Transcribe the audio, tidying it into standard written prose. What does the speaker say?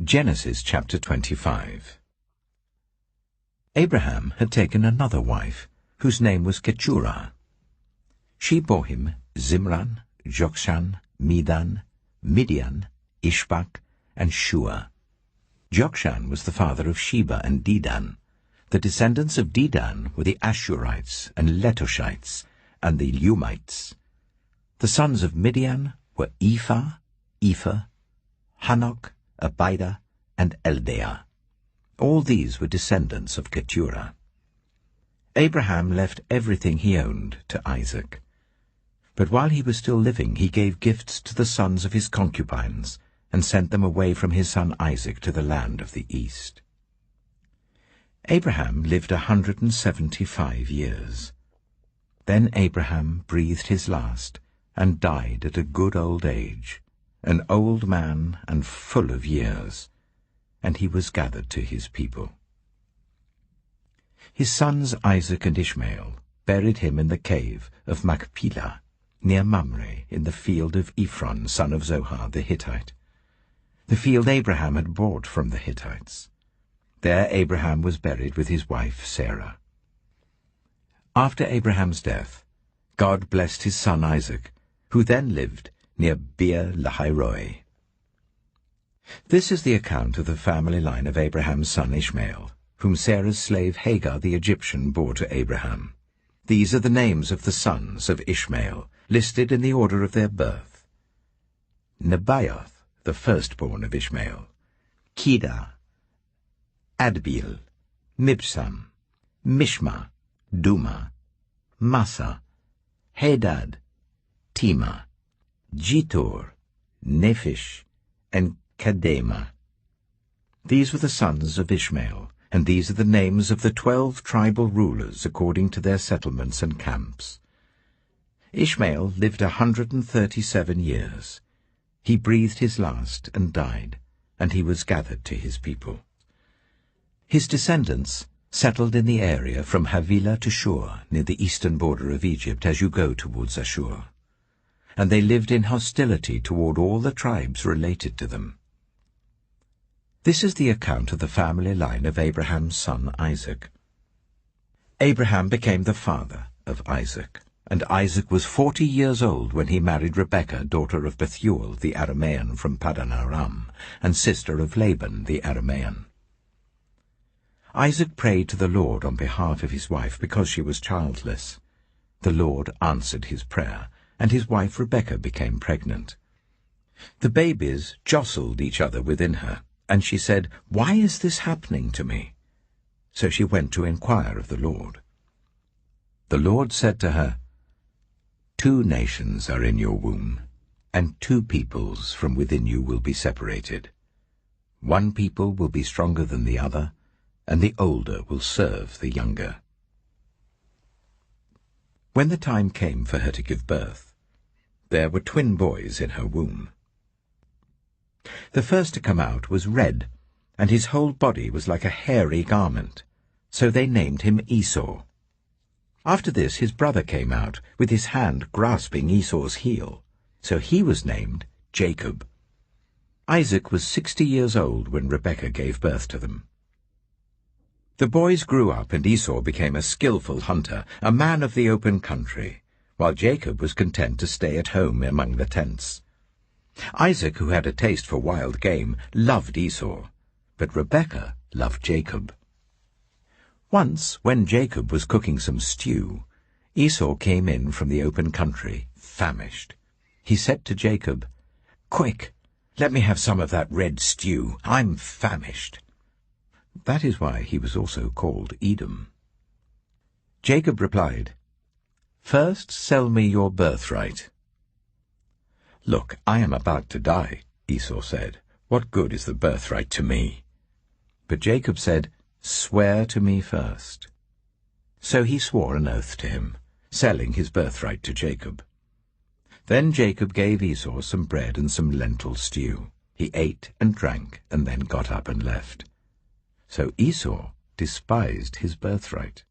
Genesis chapter 25. Abraham had taken another wife, whose name was Keturah. She bore him Zimran, Jokshan, Medan, Midian, Ishbak, and Shua. Jokshan was the father of Sheba and Dedan. The descendants of Dedan were the Ashurites and Letoshites and the Lumites. The sons of Midian were Ephah, Hanok, Abida, and Eldaah. All these were descendants of Keturah. Abraham left everything he owned to Isaac. But while he was still living, he gave gifts to the sons of his concubines and sent them away from his son Isaac to the land of the east. Abraham lived 175 years. Then Abraham breathed his last and died at a good old age, an old man and full of years, and he was gathered to his people. His sons Isaac and Ishmael buried him in the cave of Machpelah, near Mamre, in the field of Ephron, son of Zohar the Hittite, the field Abraham had bought from the Hittites. There Abraham was buried with his wife Sarah. After Abraham's death, God blessed his son Isaac, who then lived near Beer-lahai-roi. This is the account of the family line of Abraham's son Ishmael, whom Sarah's slave Hagar the Egyptian bore to Abraham. These are the names of the sons of Ishmael, listed in the order of their birth: Nebaioth, the firstborn of Ishmael; Kedah, Adbeel, Mibsam, Mishma, Duma, Massa, Hadad, Tema, Jetur, Nephish, and Kedema. These were the sons of Ishmael, and these are the names of the 12 tribal rulers according to their settlements and camps. Ishmael lived 137 years. He breathed his last and died, and he was gathered to his people. His descendants settled in the area from Havilah to Shur, near the eastern border of Egypt as you go towards Ashur. And they lived in hostility toward all the tribes related to them. This is the account of the family line of Abraham's son Isaac. Abraham became the father of Isaac, and Isaac was 40 years old when he married Rebekah, daughter of Bethuel the Aramean from Paddan Aram, and sister of Laban the Aramean. Isaac prayed to the Lord on behalf of his wife because she was childless. The Lord answered his prayer, and his wife Rebekah became pregnant. The babies jostled each other within her, and she said, "Why is this happening to me?" So she went to inquire of the Lord. The Lord said to her, "2 nations are in your womb, and 2 peoples from within you will be separated. 1 people will be stronger than the other, and the older will serve the younger." When the time came for her to give birth, there were twin boys in her womb. The first to come out was red, and his whole body was like a hairy garment, so they named him Esau. After this his brother came out, with his hand grasping Esau's heel, so he was named Jacob. Isaac was 60 years old when Rebekah gave birth to them. The boys grew up, and Esau became a skillful hunter, a man of the open country, while Jacob was content to stay at home among the tents. Isaac, who had a taste for wild game, loved Esau, but Rebekah loved Jacob. Once, when Jacob was cooking some stew, Esau came in from the open country, famished. He said to Jacob, "Quick, let me have some of that red stew. I'm famished." That is why he was also called Edom. Jacob replied, "First sell me your birthright." "Look, I am about to die," Esau said. "What good is the birthright to me?" But Jacob said, "Swear to me first." So he swore an oath to him, selling his birthright to Jacob. Then Jacob gave Esau some bread and some lentil stew. He ate and drank, and then got up and left. So Esau despised his birthright.